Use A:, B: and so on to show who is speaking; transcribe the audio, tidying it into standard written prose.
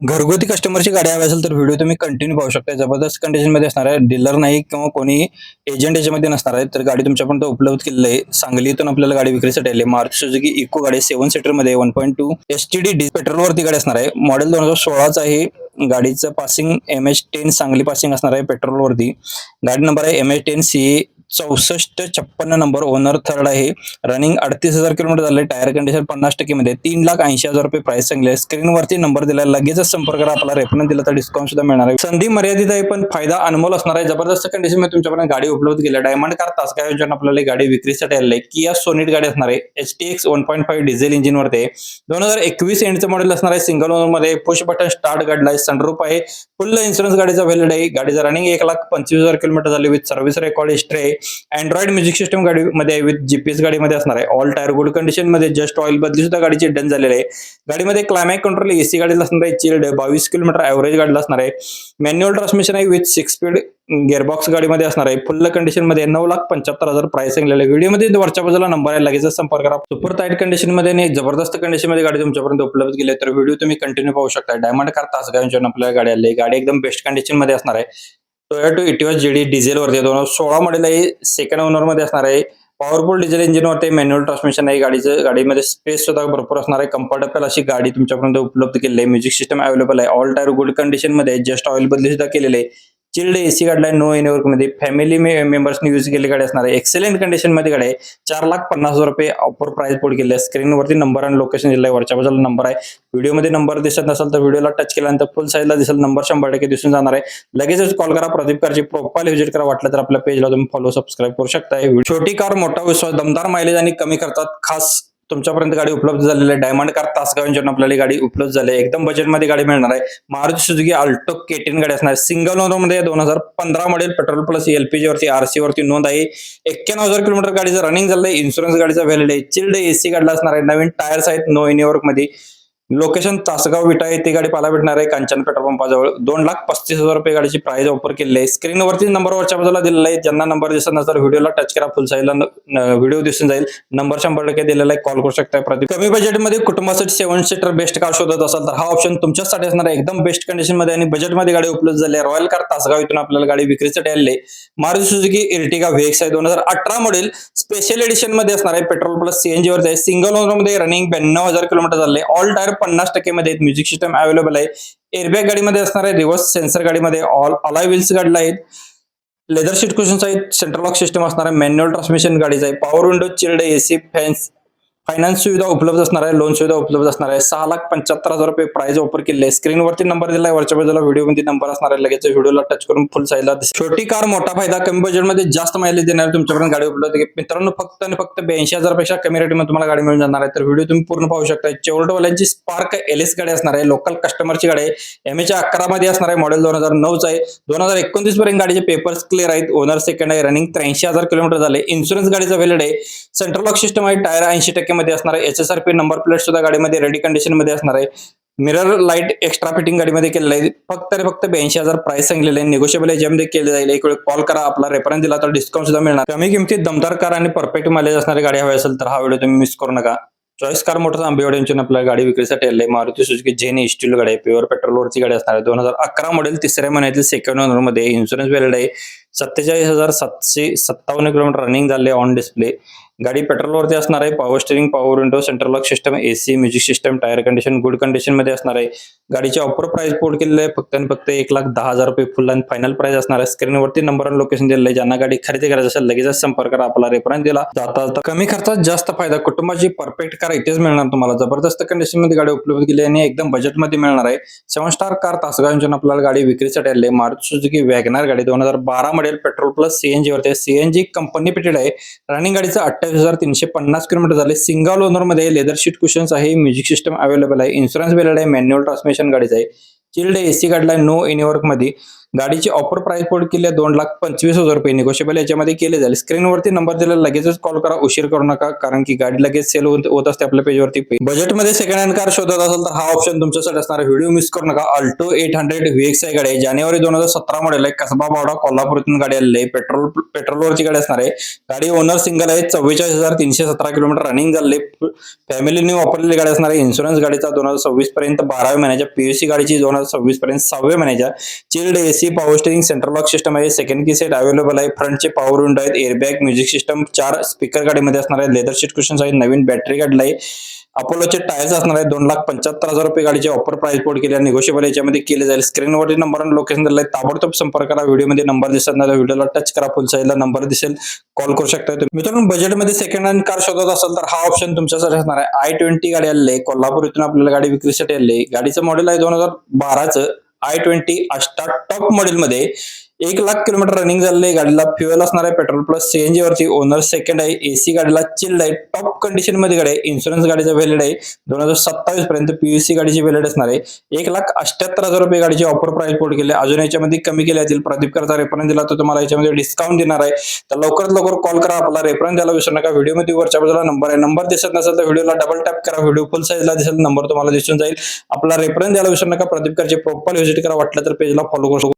A: घरगुती कस्टमरची गाडी हवी असेल तर व्हिडिओ तुम्ही कंटिन्यू पाहू शकता. जबरदस्त कंडिशनमध्ये असणार आहे. डीलर नाही किंवा कोणी एजंट याच्यामध्ये नसणार आहे. तर गाडी तुमच्यापर्यंत उपलब्ध केलेली आहे. सांगलीतून आपल्याला गाडी विक्रीसाठी आली आहे. मारुती सुझुकी इको गाडी 7 सीटरमध्ये 1.2 एसटीडी पेट्रोलवरती गाडी असणार आहे. मॉडेल 2016चं आहे. गाडीचं पासिंग MH10 सांगली पासिंग असणार आहे पेट्रोलवरती. गाडी नंबर आहे MH10CA 6456 नंबर. ओनर थर्ड आहे. रनिंग 38,000 किलोमीटर झाले. टायर कंडिशन 50% मध्ये. 3,80,000 रुपये प्राइस सांगले. स्क्रीनवरती नंबर दिला. लगेचच संपर्क करा. आपला रेफरन्स दिला तर डिस्काउंट सुद्धा मिळणार आहे. संधी मर्यादित आहे पण फायदा अनमोल असणार आहे. जबरदस्त कंडिशन मध्ये तुमच्यापर्यंत गाडी उपलब्ध केली आहे. डायमंड कार तासगाव योजना आपल्याला गाडी विक्रीसाठी आलेली आहे. किया सोनेट गाडी असणार आहे. HTX 1.5 डिझेल इंजिन वरती आहे. 2021 एंडचं मॉडेल असणार आहे. सिंगल ओनर मध्ये. पुश बटन स्टार्ट गाडीला आहे. सनरूफ आहे. फुल इन्शुरन्स गाडीचा व्हॅलिड आहे. गाडीचं रनिंग 1,25,000 किलोमीटर झाले. विथ सर्व्हिस रेकॉर्ड हिस्ट्री आहे. अँड्रॉइड म्युझिक सिस्टम गाडीमध्ये विथ GPS गाडीमध्ये असणार आहे. ऑल टायर गुड कंडिशन मध्ये. जस्ट ऑइल बदली सुद्धा गाडीची डन झालेली आहे. गाडीमध्ये क्लायमॅक्स कंट्रोल AC गाडीला असणार आहे. चिल्ड 22 किलोमीटर ॲव्हरेज गाडीला असणार आहे. मॅन्युअल ट्रान्समिशन आहे विथ 6 स्पीड गिअरबॉक्स गाडीमध्ये असणार आहे. फुल कंडिशन मध्ये. 9,75,000 प्राइस सांगलेलं आहे. व्हिडिओमध्ये वरच्या बाजूला नंबर आहे. लगेच संपर्क करा. सुपर टाईट कंडिशन मध्ये आणि जबरदस्त कंडिशन मध्ये गाडी तुमच्यापर्यंत उपलब्ध केली आहे. तर व्हिडिओ तुम्ही कंटिन्यू पाहू शकता. डायमंड कार तासगाव यांच्या आपल्याला गाडी आली आहे. गाडी एकदम बेस्ट कंडिशन मध्ये असणार आहे. टोयोटा इटिओस GD डिझेल वरती 2016 मॉडेल आहे. सेकंड ओनर मध्ये असणार आहे. पॉवरफुल डिझेल इंजिन वरती मॅन्युअल ट्रान्समिशन आहे. गाडीमध्ये स्पेस सुद्धा भरपूर असणार आहे. कम्फर्टेबल अशी गाडी तुमच्यापर्यंत उपलब्ध केलेली आहे. म्युझिक सिस्टम अवेलेबल आहे. ऑल टायर गुड कंडिशन मध्ये. जस्ट ऑइल बदली सुद्धा केलेली आहे. चिल्ड AC गाडी आहे. नो एनी वर्क मध्ये. फॅमिली मेंबर्सनी यूज केलेली गाडी असणार आहे. एक्सेलेंट कंडिशन मध्ये गाडी आहे. 4,50,000 रुपये ऑफर प्राइस पोड केली आहे. स्क्रीनवरती नंबर आणि लोकेशन दिलं आहे. वरच्या बाजूला नंबर आहे. व्हिडिओमध्ये नंबर दिसत नसेल तर व्हिडिओला टच केल्यानंतर फुल साईजला दिसेल नंबर 100% दिसून जाणार आहे. लगेचच कॉल करा. प्रदीप कारची प्रोफाईल व्हिजिट करा. वाटलं तर आपल्या पेजला तुम्ही फॉलो सबस्क्राईब करू शकता. छोटी कार मोठा विश्वास. दमदार मायलेज आणि कमी खर्चात खास तुमच्यापर्यंत गाडी उपलब्ध झालेली आहे. डायमंड कार तासगाव यांच्याकडून आपल्याला गाडी उपलब्ध झाली आहे. एकदम बजेटमध्ये गाडी मिळणार आहे. मारुती सुझुकी अल्टो K10 गाडी असणार आहे. सिंगल ओनर मध्ये 2015 मॉडेल. पेट्रोल प्लस LPG वरती RC वरती नोंद आहे. 91,000 किलोमीटर गाडीचं रनिंग झालंय. इन्शुरन्स गाडीचा व्हॅलिड आहे. चिल्ड AC गाडीला असणार आहे. नवीन टायर्स आहेत. नो एनी वर्क मध्ये. लोकेशन तासगाव विटा आहे. ती गाडी पाहायला भेटणार आहे कांचन पेट्रोल पंपाजवळ. 2,35,000 रुपये गाडीची प्राइस ऑफर केलेली आहे. स्क्रीनवरती नंबर वरच्या बाजूला दिलेला आहे. ज्यांना नंबर दिसत नसेल तर व्हिडिओला टच करा. फुल साईजला व्हिडिओ दिसून जाईल. नंबर 100% दिलेला आहे. कॉल करू शकता. प्रदीप कमी बजेटमध्ये कुटुंबासाठी 7 सीटर बेस्ट कार शोधत असाल तर हा ऑप्शन तुमच्यासाठी असणार आहे. एकदम बेस्ट कंडिशन मध्ये आणि बजेटमध्ये गाडी उपलब्ध झाली आहे. रॉयल कार तासगाव इथून आपल्याला गाडी विक्रीसाठी आलेली आहे. मारुती सुझुकी Ertiga VX आहे. 2018 मॉडेल. स्पेशल एडिशन मध्ये असणार आहे. पेट्रोल प्लस CNG वरती आहे. सिंगल ओनर मध्ये. रनिंग 92,000 किलोमीटर झाले. ऑल टायर 50% मध्ये. म्युझिक सिस्टम अवेलेबल आहे. एअरबॅग गाडीमध्ये असणार आहे. रिव्हर्स सेन्सर गाडीमध्ये. ऑल अलॉय व्हील्स गाडीला आहेत. लेदर सीट कुशन्स आहेत. सेंट्रल लॉक सिस्टम असणार आहे. मॅन्युअल ट्रान्समिशन गाडीचं आहे. Power window, chilled AC, fans, finance सुविधा उपलब्ध असणार आहे. लोन सुविधा उपलब्ध असणार आहे. 6,75,000 रुपये प्राइस ऑफर केली आहे. स्क्रीनवरती नंबर दिला आहे. वरच्या बाजूला व्हिडिओमध्ये नंबर असणार आहे. लगेच व्हिडिओला टच करून फुल साईजला. छोटी कार मोठा फायदा. कमी बजेटमध्ये जास्त मायलेज देणार तुमच्यापर्यंत गाडी उपलब्ध आहे. मित्रांनो फक्त आणि फक्त 82,000 पेक्षा कमी रेटमध्ये तुम्हाला गाडी मिळून जाणार आहे. तर व्हिडिओ तुम्ही पूर्ण पाहू शकता. चेवरोलेटवाल्यांची स्पार्क LS गाडी असणार आहे. लोकल कस्टमरची गाडी आहे. MH11 मध्ये असणार आहे. मॉडेल 2009 आहे. 2029 पर्यंत गाडीचे पेपर्स क्लिअर आहेत. ओनर सेकंड आहे. रनिंग 83,000 किलोमीटर झाले. इन्शुरन्स गाडीचा व्हॅलिड आहे. सेंट्रल लॉक सिस्टम आहे. टायर 80% मध्ये असणार आहे. HSRP नंबर प्लेट सुद्धा गाडीमध्ये रेडी कंडिशन मध्ये असणार आहे. मिरर लाईट एक्स्ट्रा फिटिंग गाडीमध्ये केलेलं आहे. फक्त आणि फक्त 82,000 प्राइस सांगलेले आहे. निगोशिएबल याच्यामध्ये केले जाईल. एक वेळ कॉल करा. आपला रेफरन्स दिला तर डिस्काउंट सुद्धा मिळणार. कमी किमतीत दमदार कार आणि परफेक्ट मायलेज असणारी गाडी हवी असेल तर हा व्हिडिओ तुम्ही मिस करू नका. चॉईस कार मोटर्स आंबेवाडी यांच्याकडून आपल्याला गाडी विक्रीसाठी आली आहे. मारुती सुझुकी झेन स्टील गाडी आहे. प्युअर पेट्रोलवरची गाडी असणार आहे. 2011 मॉडेल. तिसऱ्या महिन्यातील सेकंड ओनर मध्ये. इन्शुरन्स व्हॅलिड आहे. 47,757 किलोमीटर रनिंग झाले. ऑन डिस्प्ले गाडी पेट्रोलवरती असणार आहे. Power steering, power window, central lock system, AC, music system, tyre condition good condition मध्ये असणार आहे. गाडीची ऑफर प्राइस पोड केलेली आहे फक्त आणि फक्त 1,10,000 रुपये फुल आणि फायनल प्राइस असणार आहे. स्क्रीनवरती नंबर आणि लोकेशन दिलेलं आहे. ज्यांना गाडी खरेदी करायची असेल लगेचच संपर्क करा. आपला रेफरन्स दिला जाता कमी खर्चात जास्त फायदा. कुटुंबाची परफेक्ट कार इथेच मिळणार तुम्हाला. जबरदस्त कंडिशन मध्ये गाडी उपलब्ध केली आणि एकदम बजेटमध्ये मिळणार आहे. 7 स्टार कार तासगाव यांच्याकडून आपल्याला गाडी विक्रीसाठी आली आहे. मारुती सुझुकी वॅगनार गाडी 2012 मॉडेल. पेट्रोल प्लस CNG वरती. CNG कंपनी फिटेड आहे. रनिंग गाडीचं 28,350 किलोमीटर झाले. सिंगल ओनर मध्ये. लेदर सीट कुशन्स आहे. म्युझिक सिस्टम अवेलेबल आहे. इन्शुरन्स व्हॅलिड आहे. मॅन्युअल ट्रान्समिशन गाडीचं आहे. चिल्ड AC गाडीला आहे. नो एनी वर्क मध्ये. गाडीची ऑफर प्राइस कोड केली आहे 2,25,000 रुपये, निगोशिएबल याच्यामध्ये केले जाईल. स्क्रीनवरती नंबर दिलेला लगेचच कॉल करा, उशीर करू नका, कारण की गाडी लगेच सेल होत असते आपल्या पेजवरती. बजेटमध्ये सेकंड हँड कार शोधत असेल तर हा ऑप्शन तुमच्यासाठी असणार आहे. व्हिडिओ मिस करू नका. अल्टो 800 VXI गाडी आहे, जानेवारी 2017 मॉडेल आहे, कसबा बावडा कोल्हापूरतून गाडी आलेली आहे. पेट्रोलवरची गाडी असणार आहे. गाडी ओनर सिंगल आहे, 44,317 किलोमीटर रनिंग झाले, फॅमिलीने वापरलेली गाडी असणार आहे. इन्शुरन्स गाडीचा 2026 पर्यंत 12व्या महिन्याच्या, पीयूसी गाडीची 2026 पर्यंत 6व्या महिन्याच्या. Chilled AC, power steering, central lock system आहे, सेकंड की सेट अवेलेबल आहे. फ्रंटचे पॉवर विंडो आहेत, एअरबॅग, म्युझिक सिस्टम, 4 स्पीकर गाडीमध्ये असणार आहे. लेदर सीट कुशन्स आहेत, नवीन बॅटरी गाडी आहे. अपोलोचे टायर्स असणार आहेत. 2,75,000 रुपये गाडीचे ऑफर प्राइस कोड केले, निगोशिएबल याच्यामध्ये केले जाईल. स्क्रीनवरती नंबर आणि लोकेशन दिलं आहे, ताबडतोब संपर्क करा. व्हिडिओमध्ये नंबर दिसत नाही, व्हिडिओला टच करा, फुल साईजला नंबर दिसेल, कॉल करू शकता. मित्रांनो, बजेटमध्ये सेकंड हँड कार शोधत असेल तर हा ऑप्शन तुमच्यासाठी असणार आहे. i20 गाडी आलेली आहे, कोल्हापूर इथून आपल्याला गाडी विक्रीसाठी आलेली आहे. गाडीचं मॉडेल आहे 2012चं i20 अष्टा टॉप मॉडेलमध्ये. 1,00,000 किलोमीटर रनिंग झालेलं आहे. गाडीला फ्युएल असणार आहे पेट्रोल प्लस सीएनजी वरती. ओनर सेकंड आहे. एसी गाडीला चिल्ड आहे, टॉप कंडिशन मध्ये गाडी आहे. इन्शुरन्स गाडीचा व्हॅलिड आहे 2027 पर्यंत. पीयूसी गाडीची व्हॅलिड असणार आहे. 1,78,000 रुपये गाडीची ऑफर प्राइस कोड केले. अजून याच्यामध्ये कमी केले जातील. प्रदीप करता रेफरन्स दिला तर तुम्हाला याच्यामध्ये डिस्काउंट देणार आहे. तर लवकरात लवकर कॉल करा, आपला रेफरन्स द्यायला विसरू नका. व्हिडिओमध्ये वरच्या बाजूला नंबर आहे, नंबर दिसत नसेल तर व्हिडिओला डबल टॅप करा. व्हिडिओ फुल साईजला दिसेल, नंबर तुम्हाला दिसून जाईल. आपला रेफरन्स द्यायला विसरू नका. प्रदीप करचे प्रोफाइल व्हिजिट करा, वाटलं तर पेजला फॉलो करू शकता.